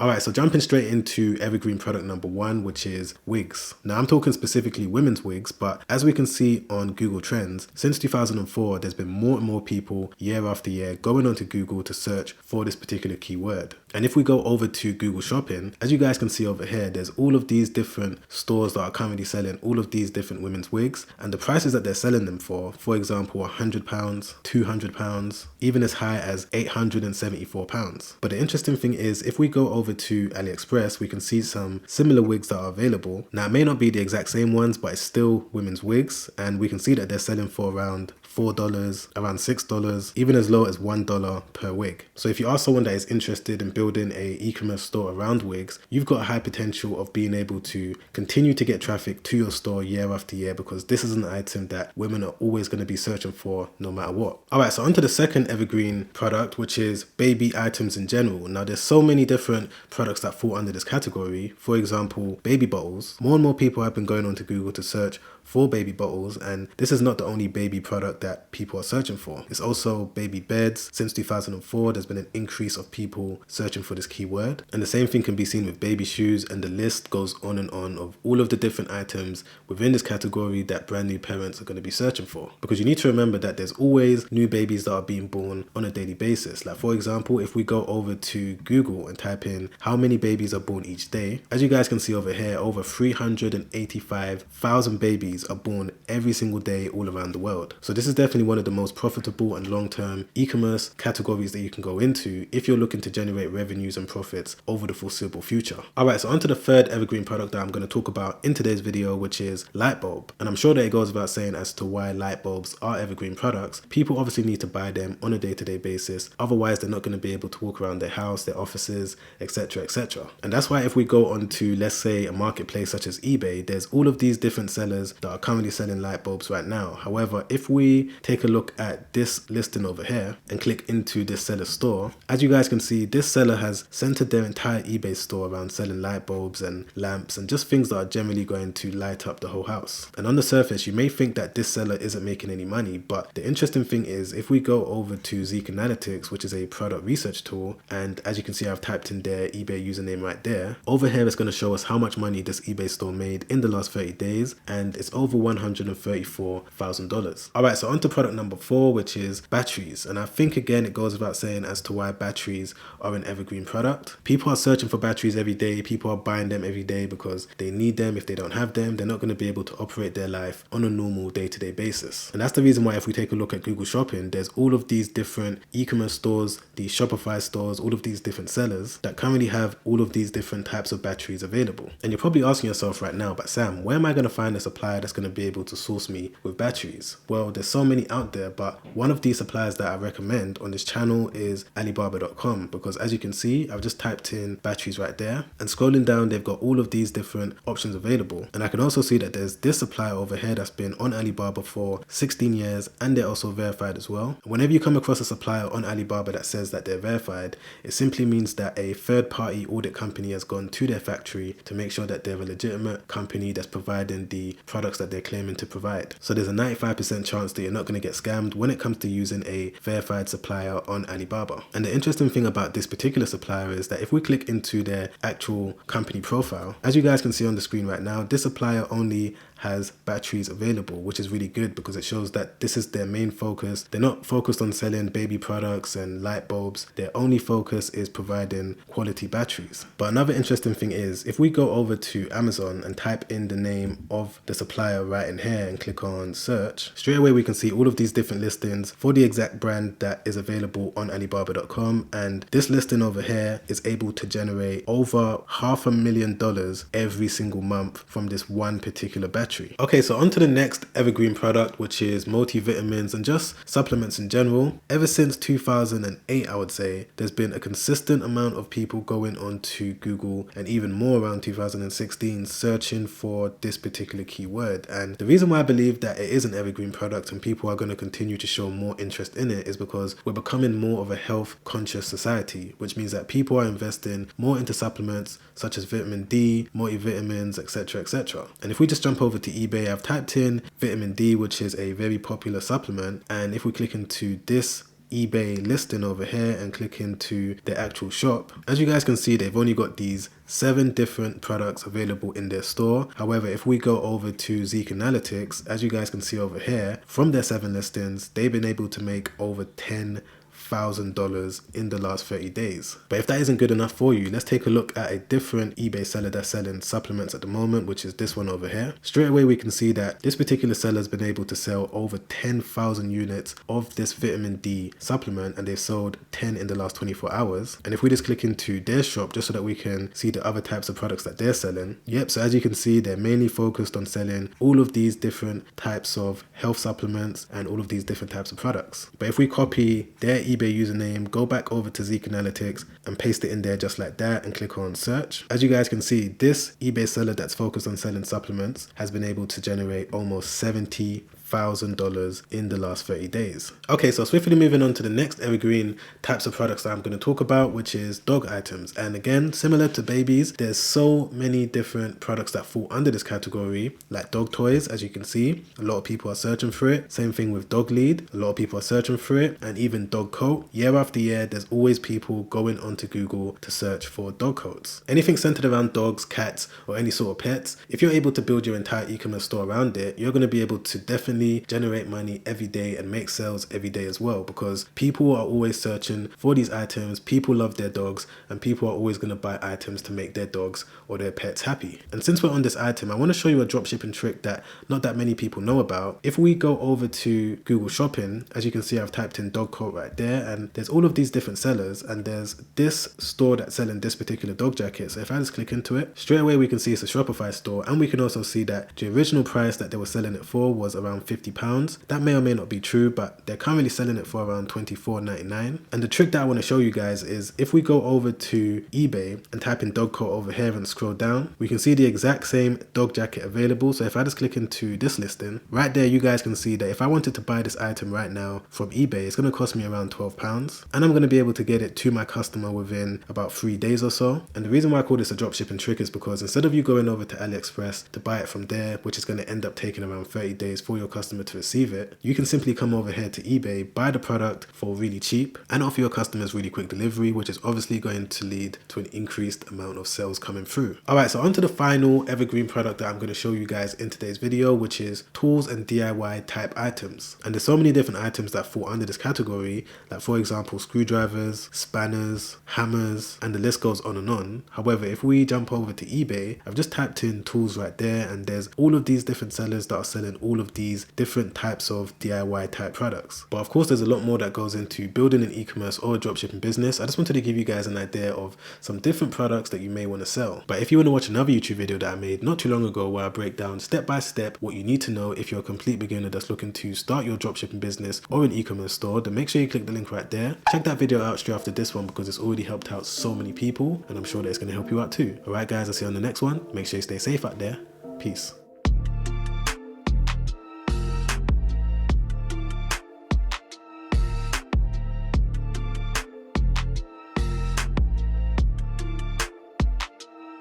Alright, so jumping straight into evergreen product number one, which is wigs. Now I'm talking specifically women's wigs, but as we can see on Google Trends, since 2004, there's been more and more people year after year going onto Google to search for this particular keyword. And if we go over to Google Shopping, as you guys can see over here, there's all of these different stores that are currently selling all of these different women's wigs, and the prices that they're selling them for example, £100, £200, even as high as £874. But the interesting thing is, if we go over to AliExpress, we can see some similar wigs that are available. Now it may not be the exact same ones, but it's still women's wigs, and we can see that they're selling for around $4, around $6, even as low as $1 per wig. So if you are someone that is interested in building a e-commerce store around wigs, you've got a high potential of being able to continue to get traffic to your store year after year, because this is an item that women are always going to be searching for no matter what. Alright, so onto the second evergreen product, which is baby items in general. Now there's so many different products that fall under this category. For example, baby bottles. More and more people have been going onto Google to search for baby bottles, and this is not the only baby product that people are searching for. It's also baby beds. Since 2004, there's been an increase of people searching for this keyword, and the same thing can be seen with baby shoes, and the list goes on and on of all of the different items within this category that brand new parents are going to be searching for. Because you need to remember that there's always new babies that are being born on a daily basis. Like for example, if we go over to Google and type in how many babies are born each day, as you guys can see over here, over 385,000 babies are born every single day all around the world. So this is definitely one of the most profitable and long-term e-commerce categories that you can go into if you're looking to generate revenues and profits over the foreseeable future. Alright, so onto the third evergreen product that I'm going to talk about in today's video, which is light bulb. And I'm sure that it goes without saying as to why light bulbs are evergreen products. People obviously need to buy them on a day-to-day basis, otherwise they're not going to be able to walk around their house, their offices, etc, etc. And that's why if we go onto, let's say, a marketplace such as eBay, there's all of these different sellers that are currently selling light bulbs right now. However, if we take a look at this listing over here and click into this seller's store, as you guys can see, this seller has centered their entire eBay store around selling light bulbs and lamps and just things that are generally going to light up the whole house. And on the surface, you may think that this seller isn't making any money, but the interesting thing is, if we go over to Zeek Analytics, which is a product research tool, and as you can see, I've typed in their eBay username right there. Over here, it's going to show us how much money this eBay store made in the last 30 days, and it's over $134,000. Alright, so on to product number 4, which is batteries. And I think again, it goes without saying as to why batteries are an evergreen product. People are searching for batteries every day. People are buying them every day because they need them. If they don't have them, they're not going to be able to operate their life on a normal day-to-day basis. And that's the reason why if we take a look at Google Shopping, there's all of these different e-commerce stores, these Shopify stores, all of these different sellers that currently have all of these different types of batteries available. And you're probably asking yourself right now, but Sam, where am I going to find a supplier that's going to be able to source me with batteries? Well, there's so many out there, but one of these suppliers that I recommend on this channel is Alibaba.com, because as you can see, I've just typed in batteries right there, and scrolling down, they've got all of these different options available. And I can also see that there's this supplier over here that's been on Alibaba for 16 years, and they're also verified as well. Whenever you come across a supplier on Alibaba that says that they're verified, it simply means that a third-party audit company has gone to their factory to make sure that they're a legitimate company that's providing the products that they're claiming to provide. So there's a 95% chance that you're not going to get scammed when it comes to using a verified supplier on Alibaba. And the interesting thing about this particular supplier is that if we click into their actual company profile, as you guys can see on the screen right now, this supplier only has batteries available, which is really good because it shows that this is their main focus. They're not focused on selling baby products and light bulbs. Their only focus is providing quality batteries. But another interesting thing is, if we go over to Amazon and type in the name of the supplier right in here and click on search, straight away we can see all of these different listings for the exact brand that is available on Alibaba.com, and this listing over here is able to generate over $500,000 every single month from this one particular battery. Okay, so on to the next evergreen product, which is multivitamins and just supplements in general. Ever since 2008, I would say, there's been a consistent amount of people going onto Google, and even more around 2016, searching for this particular keyword. And the reason why I believe that it is an evergreen product and people are going to continue to show more interest in it is because we're becoming more of a health conscious society, which means that people are investing more into supplements such as vitamin D, multivitamins, etc, etc. And if we just jump over to eBay, I've typed in vitamin D, which is a very popular supplement, and if we click into this eBay listing over here and click into their actual shop, as you guys can see, they've only got these 7 different products available in their store. However, if we go over to Zeek Analytics, as you guys can see over here, from their 7 listings, they've been able to make over $10,000 in the last 30 days. But if that isn't good enough for you, let's take a look at a different eBay seller that's selling supplements at the moment, which is this one over here. Straight away we can see that this particular seller has been able to sell over 10,000 units of this vitamin D supplement, and they've sold 10 in the last 24 hours. And if we just click into their shop just so that we can see the other types of products that they're selling, yep, so as you can see, they're mainly focused on selling all of these different types of health supplements and all of these different types of products. But if we copy their eBay username, go back over to Zeek Analytics and paste it in there just like that and click on search, as you guys can see, this eBay seller that's focused on selling supplements has been able to generate almost $70,000 in the last 30 days. Okay, so swiftly moving on to the next evergreen types of products that I'm going to talk about, which is dog items. And again, similar to babies, there's so many different products that fall under this category, like dog toys. As you can see, a lot of people are searching for it. Same thing with dog lead, a lot of people are searching for it. And even dog coat, year after year, there's always people going onto Google to search for dog coats. Anything centered around dogs, cats, or any sort of pets, if you're able to build your entire e-commerce store around it, you're going to be able to definitely generate money every day and make sales every day as well, because people are always searching for these items. People love their dogs, and people are always going to buy items to make their dogs or their pets happy. And since we're on this item, I want to show you a dropshipping trick that not that many people know about. If we go over to Google Shopping, as you can see, I've typed in dog coat right there, and there's all of these different sellers, and there's this store that's selling this particular dog jacket. So if I just click into it, straight away we can see it's a Shopify store, and we can also see that the original price that they were selling it for was around £50. That may or may not be true, but they're currently selling it for around $24.99. And the trick that I want to show you guys is if we go over to eBay and type in dog coat over here and scroll down, we can see the exact same dog jacket available. So if I just click into this listing, right there you guys can see that if I wanted to buy this item right now from eBay, it's going to cost me around £12, and I'm going to be able to get it to my customer within about 3 days or so. And the reason why I call this a dropshipping trick is because instead of you going over to AliExpress to buy it from there, which is going to end up taking around 30 days for your customer to receive it, you can simply come over here to eBay, buy the product for really cheap, and offer your customers really quick delivery, which is obviously going to lead to an increased amount of sales coming through. Alright, so on to the final evergreen product that I'm going to show you guys in today's video, which is tools and DIY type items. And there's so many different items that fall under this category, like for example screwdrivers, spanners, hammers, and the list goes on and on. However, if we jump over to eBay, I've just typed in tools right there, and there's all of these different sellers that are selling all of these different types of DIY type products. But of course there's a lot more that goes into building an e-commerce or a dropshipping business. I just wanted to give you guys an idea of some different products that you may want to sell. But if you want to watch another YouTube video that I made not too long ago where I break down step by step what you need to know if you're a complete beginner that's looking to start your dropshipping business or an e-commerce store, then make sure you click the link right there. Check that video out straight after this one because it's already helped out so many people, and I'm sure that it's going to help you out too. Alright guys, I'll see you on the next one. Make sure you stay safe out there. Peace.